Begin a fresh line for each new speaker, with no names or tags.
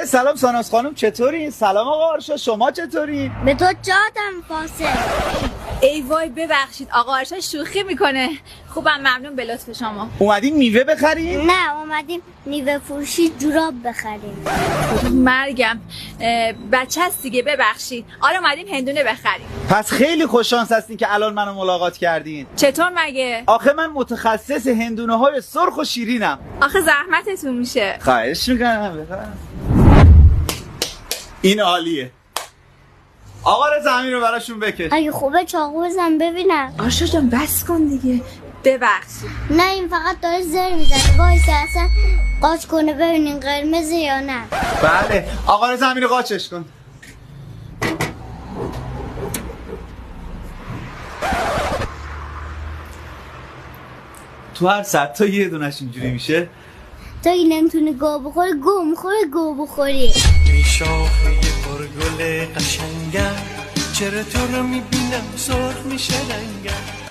سلام ساناز خانم، چطوری؟ سلام آقا آرشا، شما چطوری؟
به تو جادم فاصل.
ای وای ببخشید آقا آرشا شوخی میکنه. خوبم، ممنون به لطف شما.
اومدین میوه بخریم؟
نه اومدیم میوه فروشی جوراب بخریم.
مرگم، بچه هست دیگه، ببخشید. آره اومدیم هندونه بخریم.
پس خیلی خوششانس هستین که الان منو ملاقات کردین.
چطور مگه؟
آخه من متخصص هندونه های سرخ و شیرینم.
آخه زحمتتون میشه.
خواهش میکنم. این عالیه. آقا رضا همین رو براشون بکش.
اگه خوبه چاقو بزن ببینم.
آرشا جان بس کن دیگه. ببخشید.
نه این فقط داره زر میزنه. وایسا اصلا قاچ کنه ببینین قرمزه یا نه.
بله آقا رضا همین رو قاچش کن. تو هر 100 تا یه دونش اینجوری میشه.
تا این نمیتونه گو بخوره گو میخوره گو بخوری.
ای شاخه پرگل قشنگم، چرا تو رو میبینم سرخ میشه رنگم.